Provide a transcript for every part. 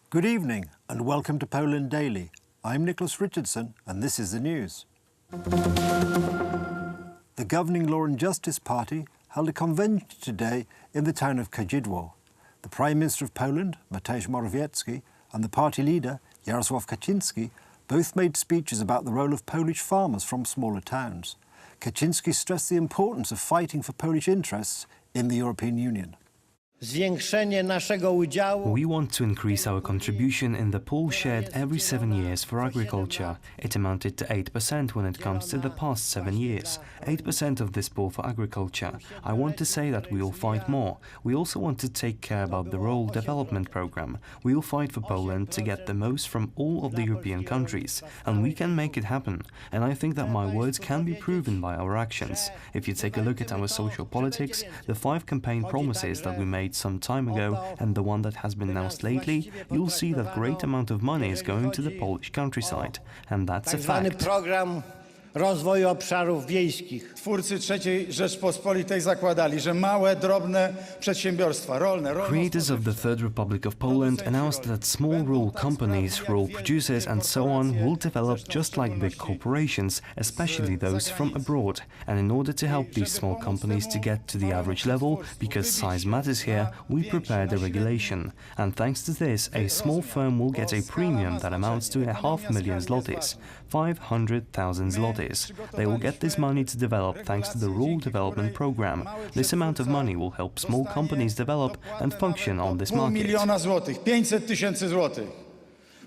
Good evening and welcome to Poland Daily. I'm Nicholas Richardson and this is the news. The governing Law and Justice Party held a convention today in the town of Kadzidło. The Prime Minister of Poland, Mateusz Morawiecki, and the party leader, Jarosław Kaczyński, both made speeches about the role of Polish farmers from smaller towns. Kaczyński stressed the importance of fighting for Polish interests in the European Union. We want to increase our contribution in the pool shared every 7 years for agriculture. It amounted to 8% when it comes to the past 7 years. 8% of this pool for agriculture. I want to say that we will fight more. We also want to take care about the rural development program. We will fight for Poland to get the most from all of the European countries. And we can make it happen. And I think that my words can be proven by our actions. If you take a look at our social politics, the 5 campaign promises that we made some time ago and the one that has been announced lately, you'll see that great amount of money is going to the Polish countryside. And that's a fact. Rozwoju obszarów wiejskich. Twórcy III Rzeczpospolitej zakładali, że małe, drobne przedsiębiorstwa rolne. Creators of the Third Republic of Poland announced that small rural companies, rural producers and so on will develop just like big corporations, especially those from abroad. And in order to help these small companies to get to the average level, because size matters here, we prepared a regulation. And thanks to this, a small firm will get a premium that amounts to 500,000 zlotys, 500,000 zlotys. They will get this money to develop thanks to the Rural Development Program. This amount of money will help small companies develop and function on this market. 500 000 złotych, 500 000 złotych.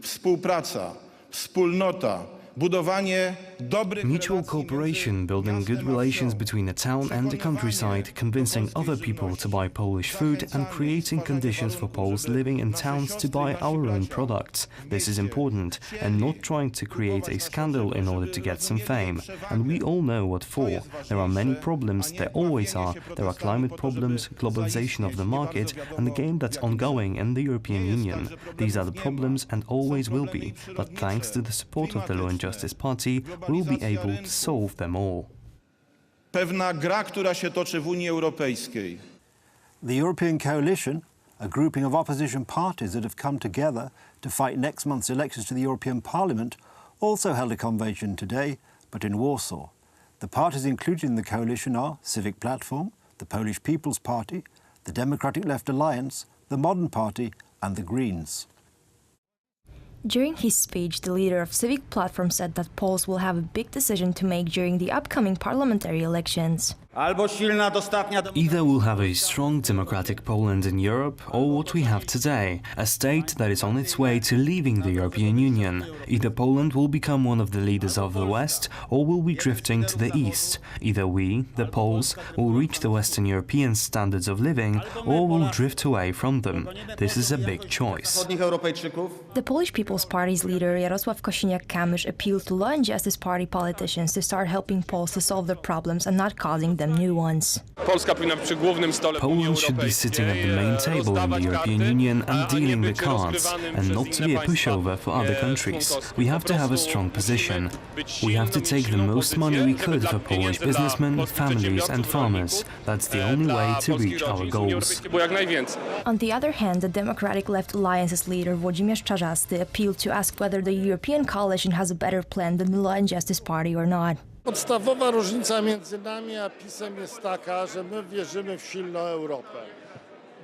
Współpraca, wspólnota, budowanie dobrych mutual cooperation, building good relations between a town and the countryside, convincing other people to buy Polish food and creating conditions for Poles living in towns to buy our own products. This is important, and not trying to create a scandal in order to get some fame. And we all know what for. There are many problems, there always are. There are climate problems, globalization of the market, and the game that's ongoing in the European Union. These are the problems and always will be, but thanks to the support of the Law and Justice Party, we'll be able to solve them all. Pewna gra, która się toczy w Unii Europejskiej. The European Coalition, a grouping of opposition parties that have come together to fight next month's elections to the European Parliament, also held a convention today, but in Warsaw. The parties included in the coalition are Civic Platform, the Polish People's Party, the Democratic Left Alliance, the Modern Party and the Greens. During his speech, the leader of Civic Platform said that Poles will have a big decision to make during the upcoming parliamentary elections. Either we'll have a strong democratic Poland in Europe, or what we have today, a state that is on its way to leaving the European Union. Either Poland will become one of the leaders of the West, or will be drifting to the East. Either we, the Poles, will reach the Western European standards of living, or will drift away from them. This is a big choice. The Polish People's Party's leader, Jarosław Kaczyński, appealed to Law and Justice Party politicians to start helping Poles to solve their problems and not causing them new ones. Poland should be sitting at the main table in the European Union and dealing the cards, and not to be a pushover for other countries. We have to have a strong position. We have to take the most money we could for Polish businessmen, families and farmers. That's the only way to reach our goals. On the other hand, the Democratic Left Alliance's leader, Włodzimierz Czarzasty, appealed to ask whether the European coalition has a better plan than the Law and Justice Party or not. Podstawowa różnica między nami a PiS-em jest taka, że my wierzymy w silną Europę,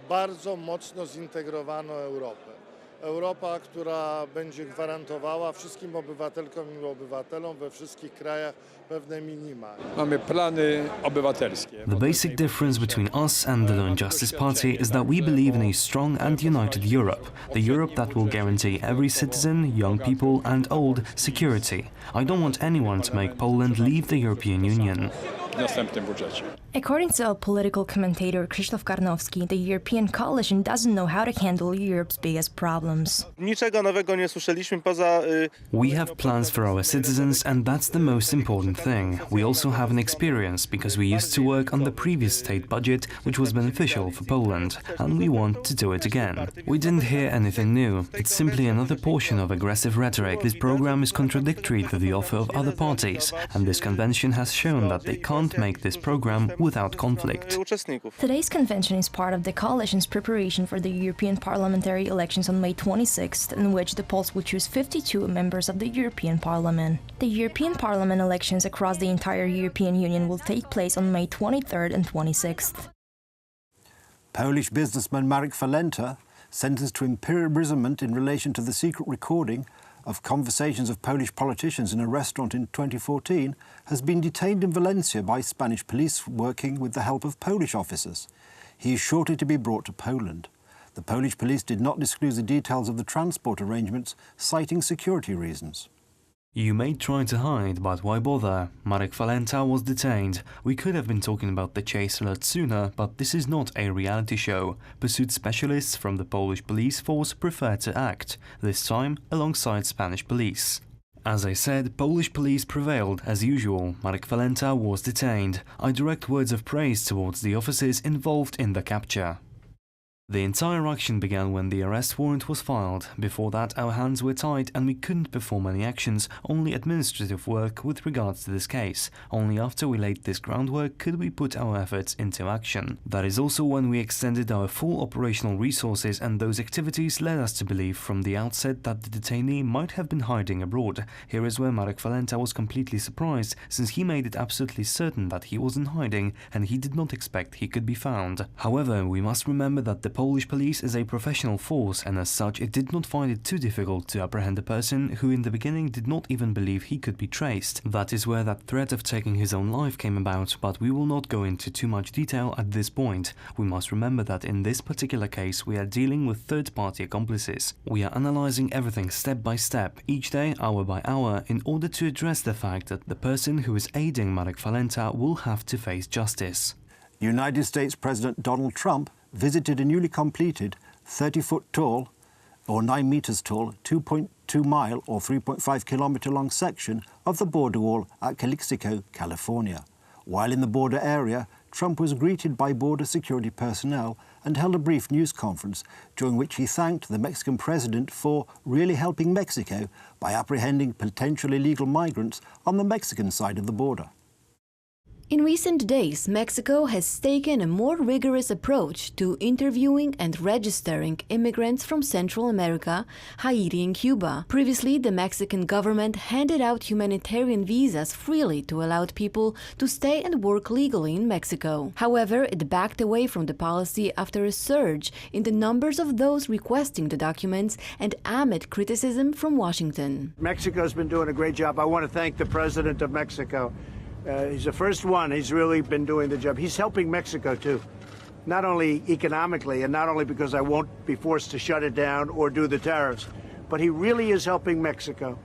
bardzo mocno zintegrowaną Europę. Europa, która będzie gwarantowała wszystkim obywatelkom i obywatelom we wszystkich krajach pewne minima. Mamy plany obywatelskie. The basic difference between us and the Law and Justice Party is that we believe in a strong and united Europe, the Europe that will guarantee every citizen, young people and old, security. I don't want anyone to make Poland leave the European Union. According to a political commentator Krzysztof Karnowski, the European coalition doesn't know how to handle Europe's biggest problems. We have plans for our citizens, and that's the most important thing. We also have an experience, because we used to work on the previous state budget, which was beneficial for Poland, and we want to do it again. We didn't hear anything new. It's simply another portion of aggressive rhetoric. This program is contradictory to the offer of other parties, and this convention has shown that they can't can't make this program without conflict. Today's convention is part of the coalition's preparation for the European parliamentary elections on May 26th, in which the Poles will choose 52 members of the European Parliament. The European Parliament elections across the entire European Union will take place on May 23rd and 26th. Polish businessman Marek Falenta, sentenced to imprisonment in relation to the secret recording of conversations of Polish politicians in a restaurant in 2014, has been detained in Valencia by Spanish police working with the help of Polish officers. He is shortly to be brought to Poland. The Polish police did not disclose the details of the transport arrangements, citing security reasons. You may try to hide, but why bother? Marek Falenta was detained. We could have been talking about the chase a lot sooner, but this is not a reality show. Pursuit specialists from the Polish police force prefer to act, this time alongside Spanish police. As I said, Polish police prevailed as usual. Marek Falenta was detained. I direct words of praise towards the officers involved in the capture. The entire action began when the arrest warrant was filed. Before that, our hands were tied and we couldn't perform any actions, only administrative work with regards to this case. Only after we laid this groundwork could we put our efforts into action. That is also when we extended our full operational resources, and those activities led us to believe from the outset that the detainee might have been hiding abroad. Here is where Marek Falenta was completely surprised, since he made it absolutely certain that he was in hiding and he did not expect he could be found. However, we must remember that the Polish police is a professional force, and as such it did not find it too difficult to apprehend a person who in the beginning did not even believe he could be traced. That is where that threat of taking his own life came about, but we will not go into too much detail at this point. We must remember that in this particular case we are dealing with third-party accomplices. We are analyzing everything step by step, each day, hour by hour, in order to address the fact that the person who is aiding Marek Falenta will have to face justice. United States President Donald Trump visited a newly completed 30-foot tall, or 9 meters tall, 2.2 mile or 3.5 kilometer long section of the border wall at Kadzidło, California. While in the border area, Trump was greeted by border security personnel and held a brief news conference during which he thanked the Mexican president for really helping Mexico by apprehending potential illegal migrants on the Mexican side of the border. In recent days, Mexico has taken a more rigorous approach to interviewing and registering immigrants from Central America, Haiti and Cuba. Previously, the Mexican government handed out humanitarian visas freely to allow people to stay and work legally in Mexico. However, it backed away from the policy after a surge in the numbers of those requesting the documents and amid criticism from Washington. Mexico's been doing a great job. I want to thank the president of Mexico. He's the first one. He's really been doing the job. He's helping Mexico, too. Not only economically, and not only because I won't be forced to shut it down or do the tariffs, but he really is helping Mexico.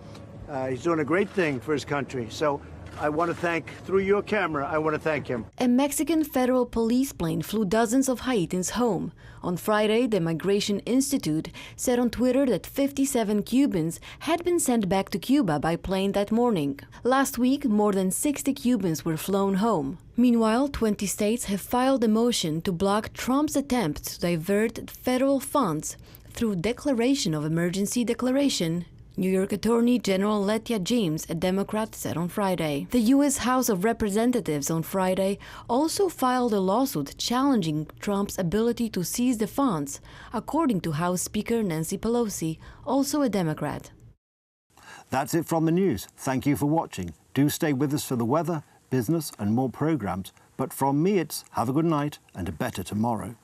He's doing a great thing for his country. So I want to thank, through your camera, I want to thank him. A Mexican federal police plane flew dozens of Haitians home. On Friday, the Migration Institute said on Twitter that 57 Cubans had been sent back to Cuba by plane that morning. Last week, more than 60 Cubans were flown home. Meanwhile, 20 states have filed a motion to block Trump's attempt to divert federal funds through declaration of emergency declaration. New York Attorney General Letitia James, a Democrat, said on Friday. The U.S. House of Representatives on Friday also filed a lawsuit challenging Trump's ability to seize the funds, according to House Speaker Nancy Pelosi, also a Democrat. That's it from the news. Thank you for watching. Do stay with us for the weather, business and more programmes. But from me it's have a good night and a better tomorrow.